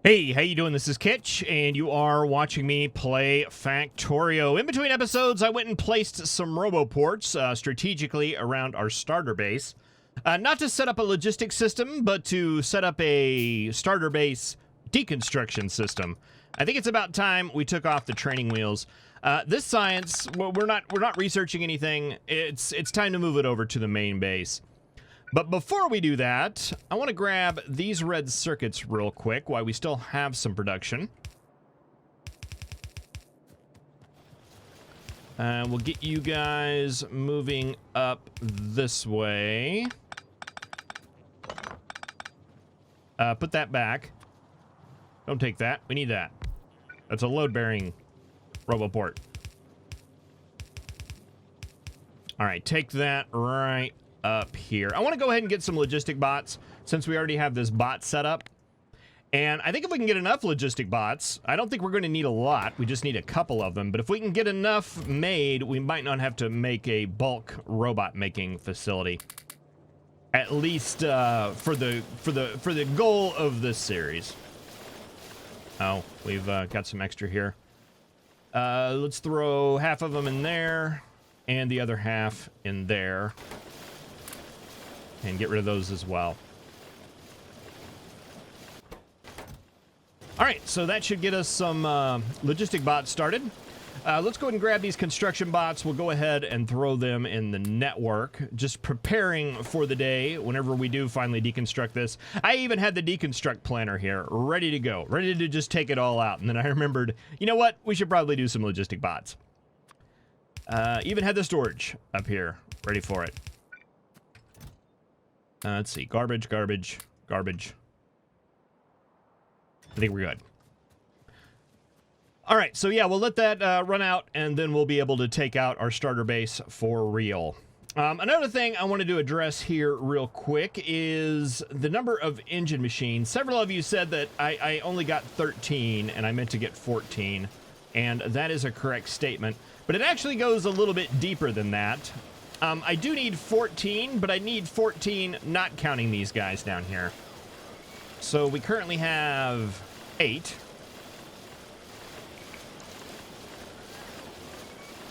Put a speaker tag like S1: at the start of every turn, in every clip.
S1: Hey, how you doing? This is Kitch, and you are watching me play Factorio. In between episodes, I went and placed some roboports strategically around our starter base. Not to set up a logistics system, but to set up a starter base deconstruction system. I think it's about time we took off the training wheels. This science, well, we're not researching anything. It's time to move it over to the main base. But before we do that, I want to grab these red circuits real quick while we still have some production. We'll get you guys moving up this way. Put that back. Don't take that. We need that. That's a load-bearing roboport. All right, take that right up here. I want to go ahead and get some logistic bots since we already have this bot set up. And I think if we can get enough logistic bots, I don't think we're going to need a lot. We just need a couple of them. But if we can get enough made, we might not have to make a bulk robot making facility. At least for the goal of this series. Oh, we've got some extra here. Let's throw half of them in there and the other half in there. And get rid of those as well. All right, so that should get us some logistic bots started. Let's go ahead and grab these construction bots. We'll go ahead and throw them in the network, just preparing for the day whenever we do finally deconstruct this. I even had the deconstruct planner here, ready to go, ready to just take it all out. And then I remembered, you know what? We should probably do some logistic bots. Even had the storage up here, ready for it. Let's see. Garbage, garbage, garbage. I think we're good. All right. So, yeah, we'll let that run out, and then we'll be able to take out our starter base for real. Another thing I wanted to address here real quick is the number of engine machines. Several of you said that I only got 13, and I meant to get 14. And that is a correct statement. But it actually goes a little bit deeper than that. I do need 14, but I need 14 not counting these guys down here. So we currently have 8.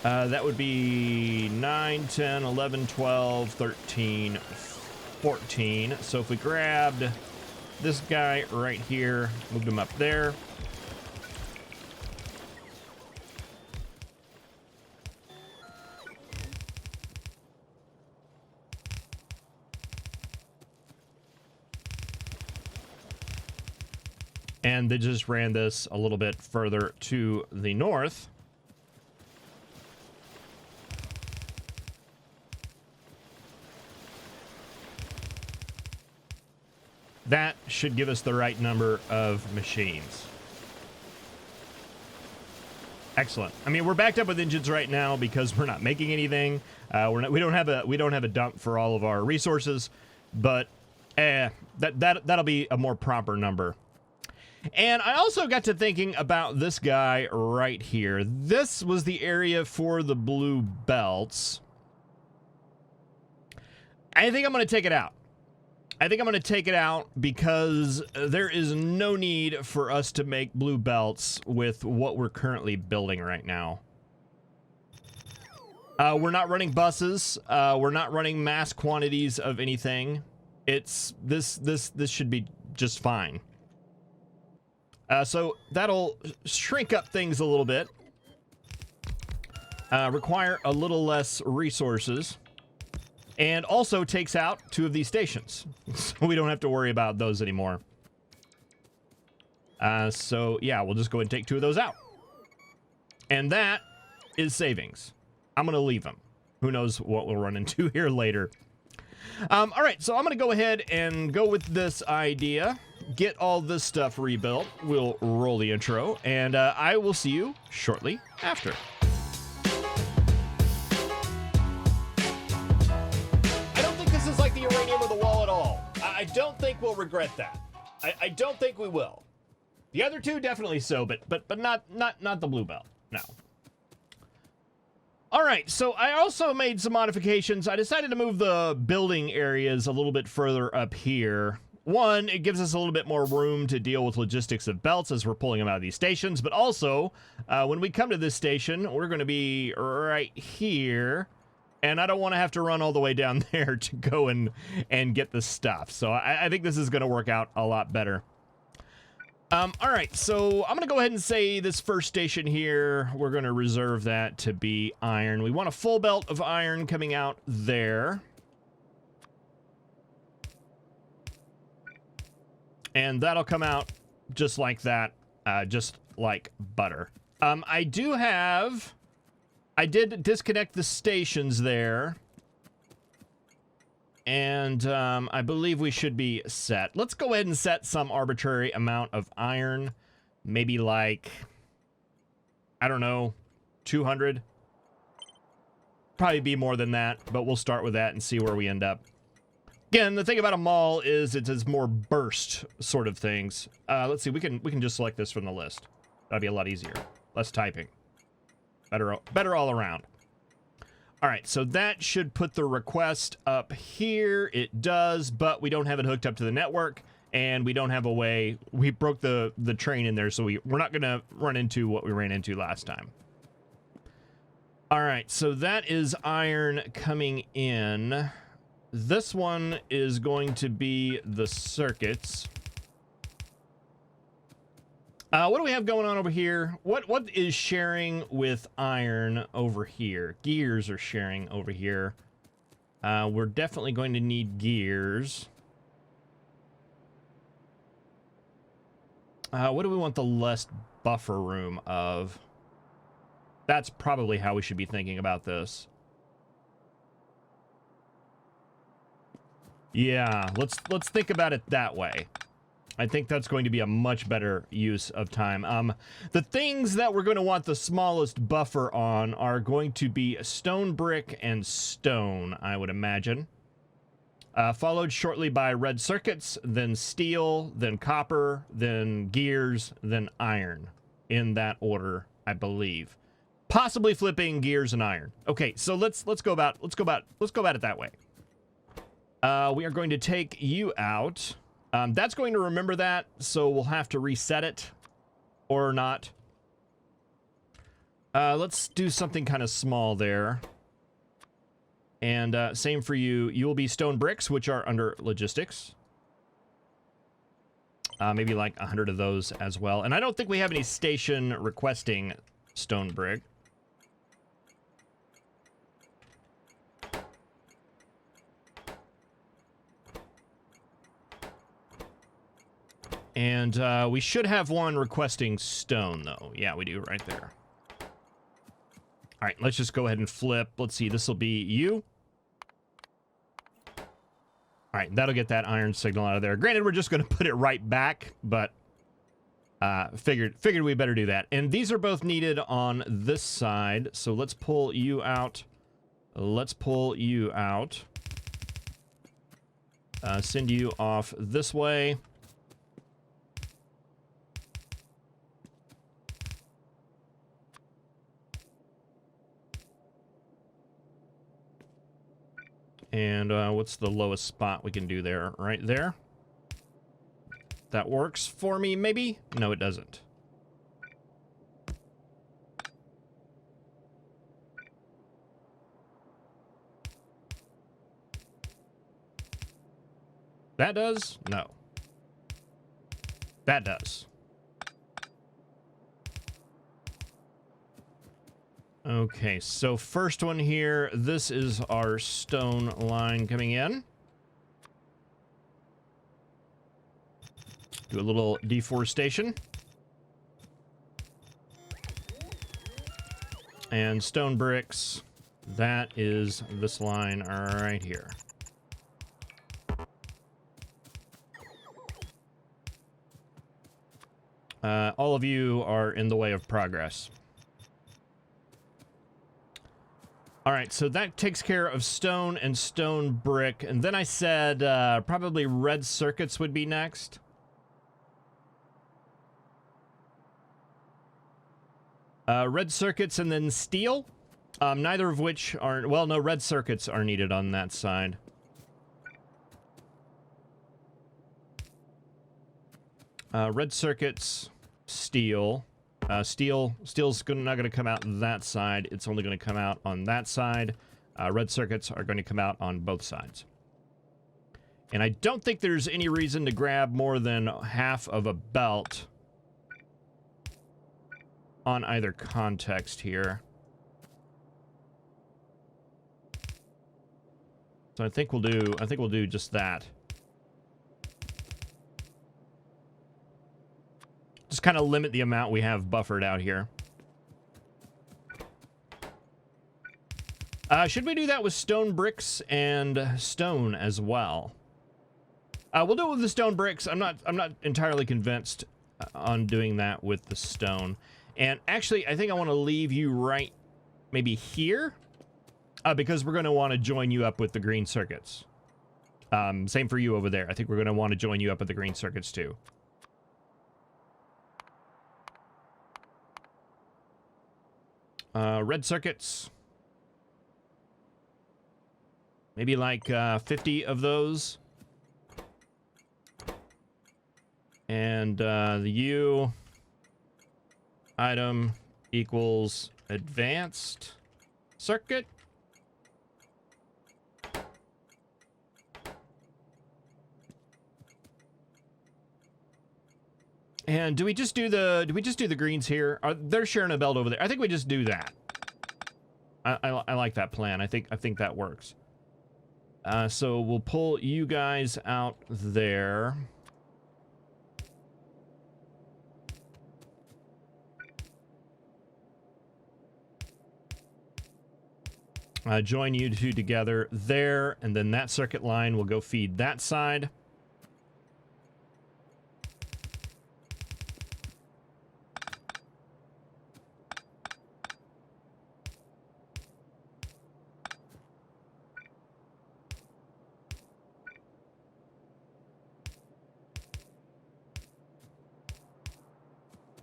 S1: That would be 9, 10, 11, 12, 13, 14. So if we grabbed this guy right here, moved him up there. And they just ran this a little bit further to the north. That should give us the right number of machines. Excellent. I mean, we're backed up with engines right now because we're not making anything. We don't have a dump for all of our resources, but that'll be a more proper number. And I also got to thinking about this guy right here. This was the area for the blue belts. I think I'm going to take it out. I think I'm going to take it out because there is no need for us to make blue belts with what we're currently building right now. We're not running buses. We're not running mass quantities of anything. This should be just fine. So that'll shrink up things a little bit. Require a little less resources. And also takes out 2 of these stations. So we don't have to worry about those anymore. So yeah, we'll just go ahead and take 2 of those out. And that is savings. I'm going to leave them. Who knows what we'll run into here later. All right, so I'm going to go ahead and go with this idea. Get all this stuff rebuilt. We'll roll the intro, and I will see you shortly after. I don't think this is like the uranium or the wall at all. I don't think we'll regret that. I don't think we will. The other 2 definitely so, but not the blue belt. No. All right, so I also made some modifications. I decided to move the building areas a little bit further up here. One, it gives us a little bit more room to deal with logistics of belts as we're pulling them out of these stations, but also, when we come to this station, we're going to be right here, and I don't want to have to run all the way down there to go and get the stuff. So I think this is going to work out a lot better. All right, so I'm going to go ahead and say this first station here, we're going to reserve that to be iron. We want a full belt of iron coming out there. And that'll come out just like that, just like butter. I did disconnect the stations there. And I believe we should be set. Let's go ahead and set some arbitrary amount of iron. Maybe like, I don't know, 200. Probably be more than that, but we'll start with that and see where we end up. Again, the thing about a mall is it does more burst sort of things. Let's see, we can just select this from the list. That'd be a lot easier. Less typing. Better all around. All right, so that should put the request up here. It does, but we don't have it hooked up to the network, and we don't have a way. We broke the train in there, so we're not going to run into what we ran into last time. All right, so that is iron coming in. This one is going to be the circuits. What do we have going on over here? What is sharing with iron over here? Gears are sharing over here. We're definitely going to need gears. What do we want the less buffer room of? That's probably how we should be thinking about this. Yeah, let's think about it that way. I think that's going to be a much better use of time. The things that we're going to want the smallest buffer on are going to be stone, brick, and stone, I would imagine. Followed shortly by red circuits, then steel, then copper, then gears, then iron. In that order, I believe. Possibly flipping gears and iron. Okay, so let's go about it that way. We are going to take you out. That's going to remember that, so we'll have to reset it or not. Let's do something kind of small there. And same for you. You will be stone bricks, which are under logistics. Maybe like 100 of those as well. And I don't think we have any station requesting stone brick. And we should have one requesting stone, though. Yeah, we do right there. All right, let's just go ahead and flip. Let's see, this will be you. All right, that'll get that iron signal out of there. Granted, we're just going to put it right back, but figured we better do that. And these are both needed on this side, so let's pull you out. Let's pull you out. Send you off this way. And what's the lowest spot we can do there? Right there. That works for me, maybe? No, it doesn't. That does? No. That does. Okay, so first one here, this is our stone line coming in. Do a little deforestation. And stone bricks, that is this line right here. All of you are in the way of progress. All right, so that takes care of stone and stone brick. And then I said probably red circuits would be next. Red circuits and then steel. Neither of which are... Well, no, red circuits are needed on that side. Red circuits, steel. Steel's not going to come out that side. It's only going to come out on that side. Red circuits are going to come out on both sides. And I don't think there's any reason to grab more than half of a belt on either context here. So I think we'll do just that. Just kind of limit the amount we have buffered out here. Should we do that with stone bricks and stone as well? We'll do it with the stone bricks. I'm not entirely convinced on doing that with the stone. And actually, I think I want to leave you right maybe here, because we're going to want to join you up with the green circuits. Same for you over there. I think we're going to want to join you up with the green circuits too. Red circuits. Maybe like 50 of those. And the U item equals advanced circuit. And do we just do the greens here? They're sharing a belt over there. I think we just do that. I like that plan. I think that works. So we'll pull you guys out there. Join you two together there, and then that circuit line will go feed that side.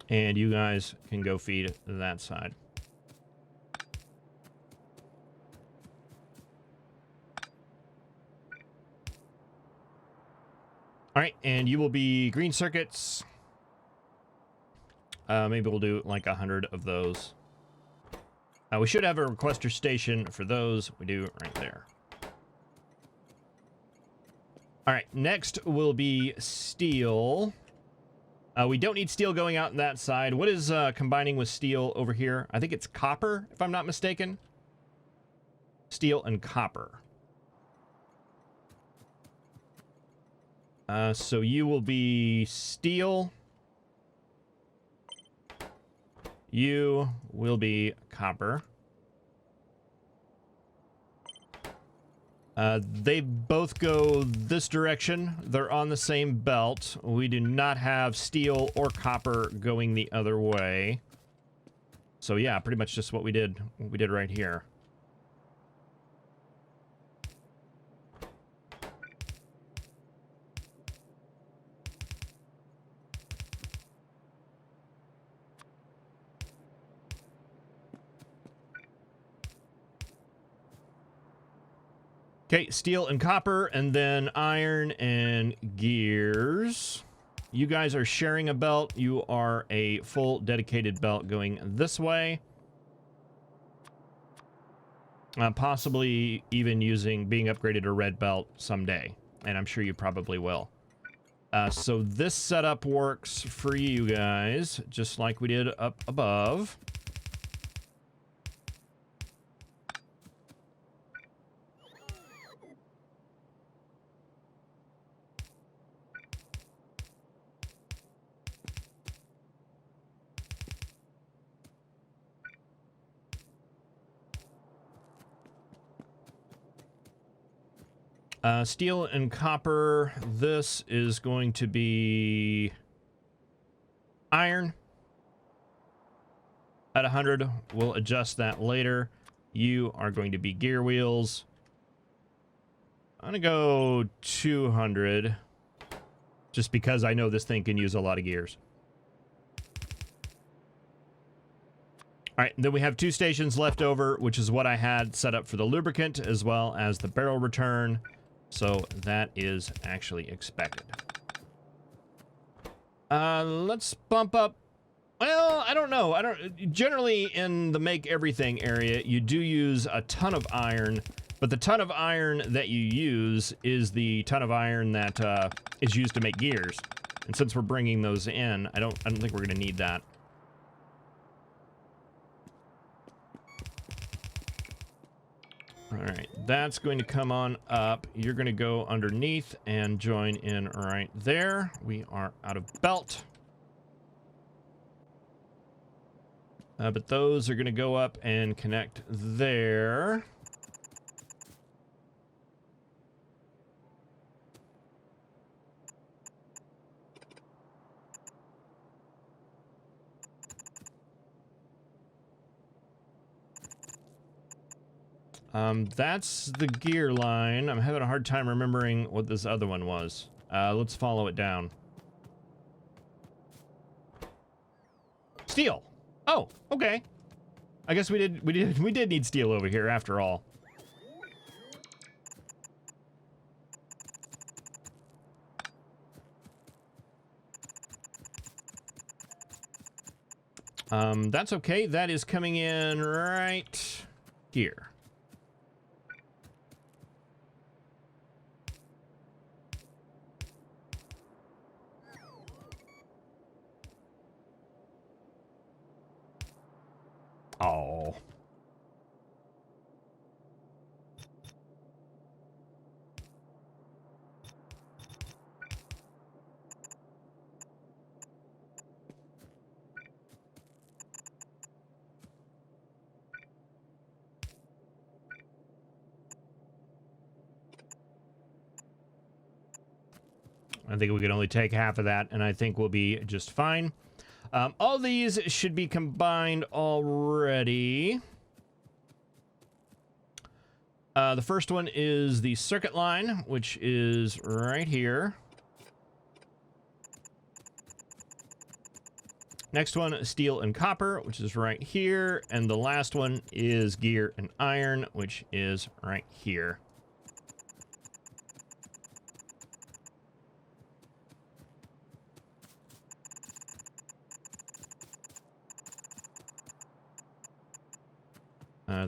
S1: And you guys can go feed that side. All right, and you will be green circuits. Maybe we'll do like 100 of those. We should have a requester station for those. We do right there. All right, next will be steel. We don't need steel going out on that side. What is combining with steel over here? I think it's copper, if I'm not mistaken. Steel and copper. So you will be steel. You will be copper. They both go this direction. They're on the same belt. We do not have steel or copper going the other way. So yeah, pretty much just what we did right here. Okay, steel and copper, and then iron and gears. You guys are sharing a belt. You are a full dedicated belt going this way. Possibly even being upgraded to red belt someday, and I'm sure you probably will. So this setup works for you guys, just like we did up above. Steel and copper, this is going to be iron at 100. We'll adjust that later. You are going to be gear wheels. I'm going to go 200 just because I know this thing can use a lot of gears. All right, then we have 2 stations left over, which is what I had set up for the lubricant as well as the barrel return. So that is actually expected. Let's bump up. Well, I don't know. Generally in the make everything area, you do use a ton of iron, but the ton of iron that you use is the ton of iron that is used to make gears. And since we're bringing those in, I don't think we're going to need that. All right, that's going to come on up. You're going to go underneath and join in right there. We are out of belt. But those are going to go up and connect there. That's the gear line. I'm having a hard time remembering what this other one was. Let's follow it down. Steel. Oh, okay. I guess we did need steel over here after all. That's okay. That is coming in right here. Oh. I think we can only take half of that, and I think we'll be just fine. All these should be combined already. The first one is the circuit line, which is right here. Next one, steel and copper, which is right here. And the last one is gear and iron, which is right here.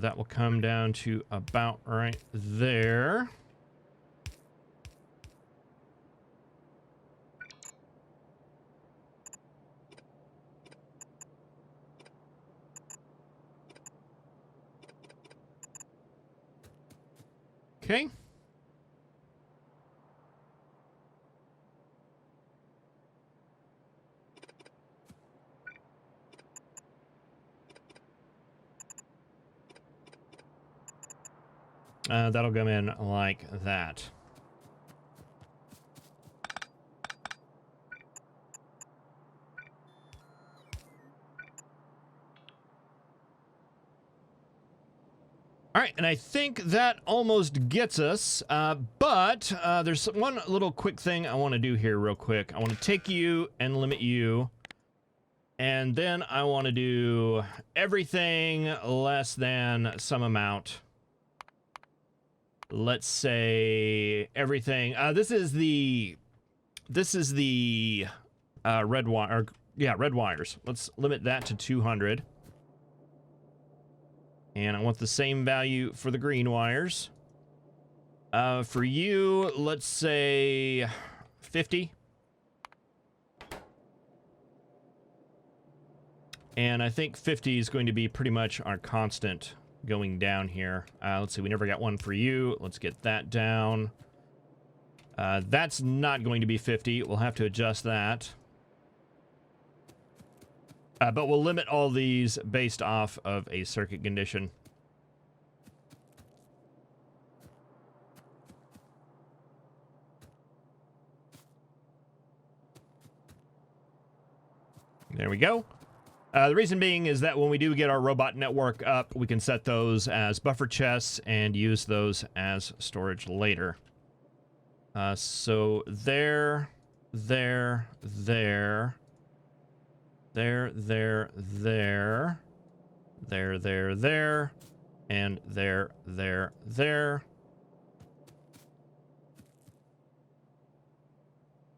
S1: That will come down to about right there. Okay. That'll come in like that. All right, and I think that almost gets us, but there's one little quick thing I want to do here real quick. I want to take you and limit you, and then I want to do everything less than some amount. Let's say everything. This is the red wire. Yeah, red wires. Let's limit that to 200. And I want the same value for the green wires. For you, let's say 50. And I think 50 is going to be pretty much our constant going down here. Let's see, we never got one for you. Let's get that down. That's not going to be 50. We'll have to adjust that. But we'll limit all these based off of a circuit condition. There we go. The reason being is that when we do get our robot network up, we can set those as buffer chests and use those as storage later. So there, there, there, there, there, there, there, there, there, and there, there, there.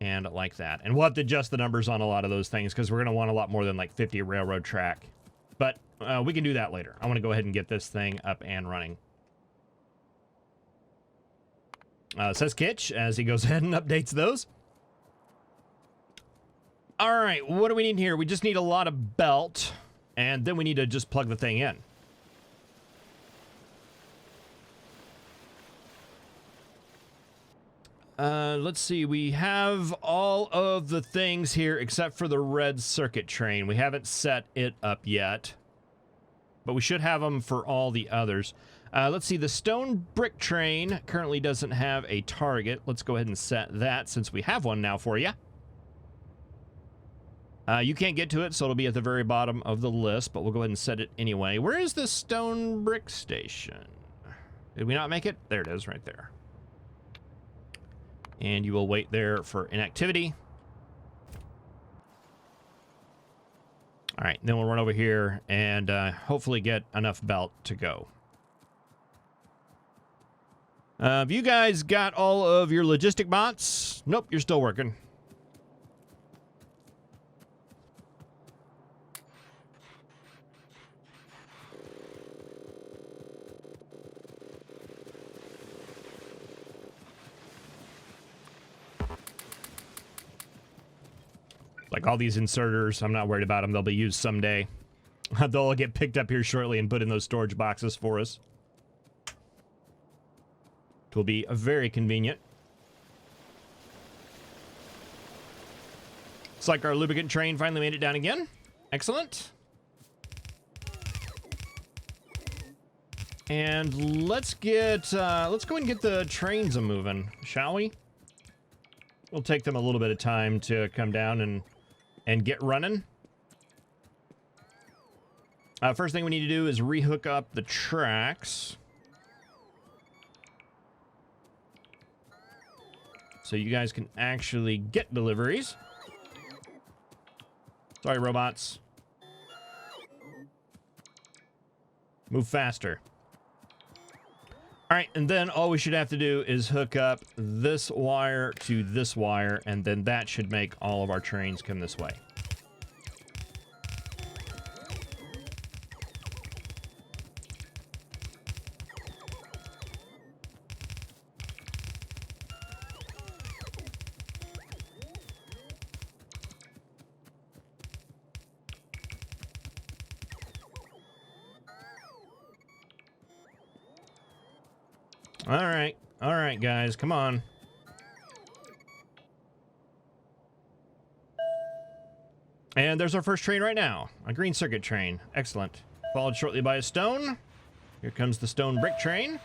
S1: And like that. And we'll have to adjust the numbers on a lot of those things because we're going to want a lot more than like 50 railroad track. But we can do that later. I want to go ahead and get this thing up and running. Says Kitch as he goes ahead and updates those. All right, what do we need here? We just need a lot of belt, and then we need to just plug the thing in. Let's see. We have all of the things here except for the red circuit train. We haven't set it up yet, but we should have them for all the others. Let's see. The stone brick train currently doesn't have a target. Let's go ahead and set that since we have one now for you. You can't get to it, so it'll be at the very bottom of the list, but we'll go ahead and set it anyway. Where is the stone brick station? Did we not make it? There it is right there. And you will wait there for inactivity. All right, then we'll run over here and hopefully get enough belt to go. Have you guys got all of your logistic bots? Nope, you're still working. Like all these inserters, I'm not worried about them. They'll be used someday. They'll all get picked up here shortly and put in those storage boxes for us. It will be very convenient. It's like our lubricant train finally made it down again. Excellent. And let's go and get the trains a-moving, shall we? We'll take them a little bit of time to come down and get running. First thing we need to do is rehook up the tracks. So you guys can actually get deliveries. Sorry, robots. Move faster. All right, and then all we should have to do is hook up this wire to this wire, and then that should make all of our trains come this way. All right, guys, come on. And there's our first train right now, a green circuit train. Excellent. Followed shortly by a stone. Here comes the stone brick train.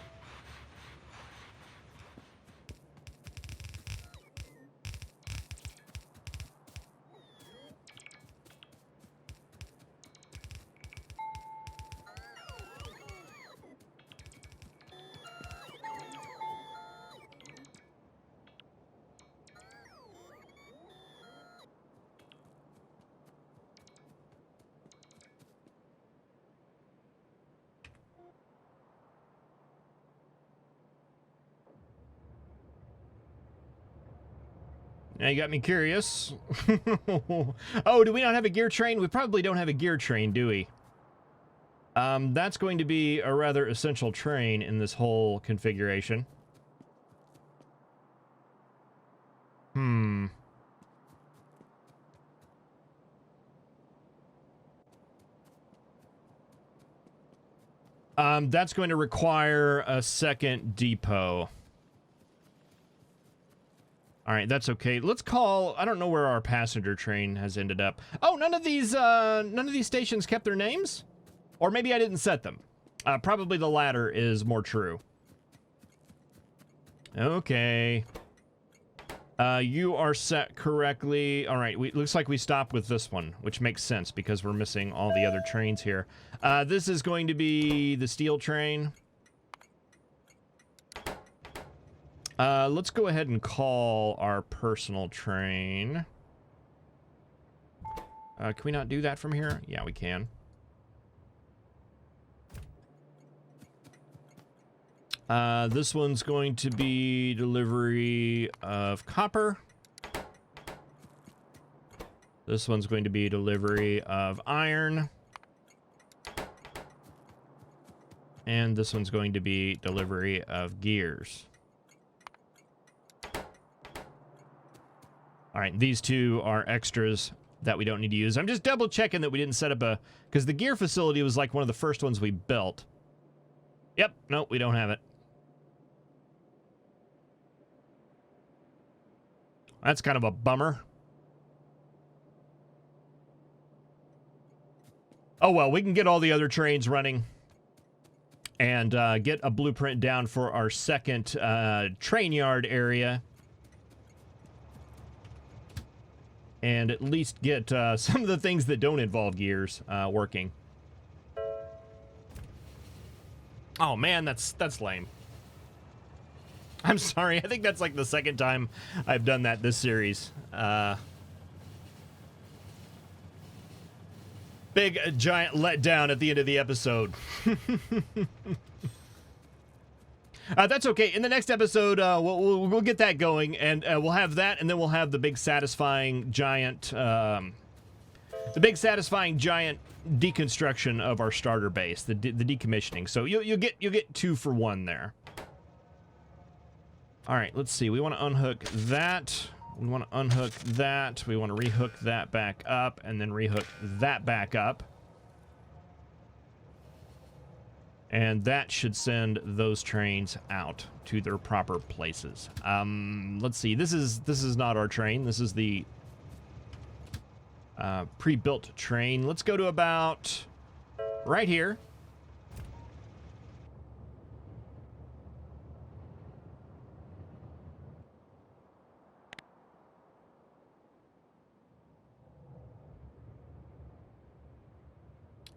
S1: Now you got me curious. Oh, do we not have a gear train? We probably don't have a gear train, do we? That's going to be a rather essential train in this whole configuration. That's going to require a second depot. All right, that's okay. Let's call. I don't know where our passenger train has ended up. Oh, none of these stations kept their names, or maybe I didn't set them. Probably the latter is more true. Okay. You are set correctly. All right, looks like we stopped with this one, which makes sense because we're missing all the other trains here. This is going to be the steel train. Let's go ahead and call our personal train. Can we not do that from here? Yeah, we can. This one's going to be delivery of copper. This one's going to be delivery of iron. And this one's going to be delivery of gears. All right, these two are extras that we don't need to use. I'm just double checking that we didn't set up a... Because the gear facility was like one of the first ones we built. Yep, nope, we don't have it. That's kind of a bummer. Oh, well, we can get all the other trains running and get a blueprint down for our second train yard area. And at least get some of the things that don't involve gears working. Oh, man, that's lame. I'm sorry. I think that's like the second time I've done that this series. Big giant letdown at the end of the episode. That's okay. In the next episode, we'll get that going, and we'll have that, and then we'll have the big satisfying giant, deconstruction of our starter base, the decommissioning. So you'll get 2 for 1 there. All right, let's see. We want to unhook that. We want to unhook that. We want to rehook that back up, and then rehook that back up. And that should send those trains out to their proper places. Let's see. This is not our train. This is the pre-built train. Let's go to about right here.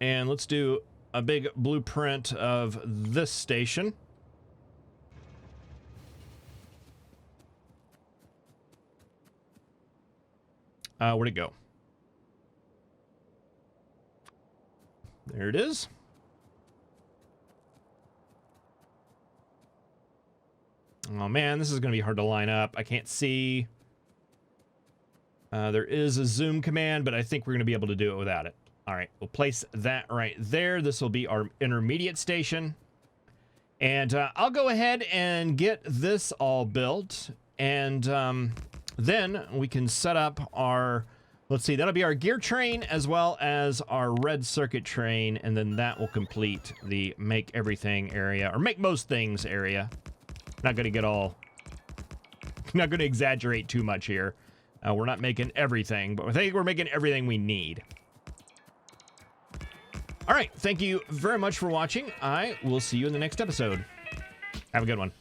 S1: And let's do a big blueprint of this station. Where'd it go? There it is. Oh man, this is going to be hard to line up. I can't see. There is a zoom command, but I think we're going to be able to do it without it. All right, we'll place that right there. This will be our intermediate station. And I'll go ahead and get this all built. And then we can set up our, let's see, that'll be our gear train as well as our red circuit train. And then that will complete the make everything area, or make most things area. Not going to get all, not going to exaggerate too much here. We're not making everything, but I think we're making everything we need. All right, thank you very much for watching. I will see you in the next episode. Have a good one.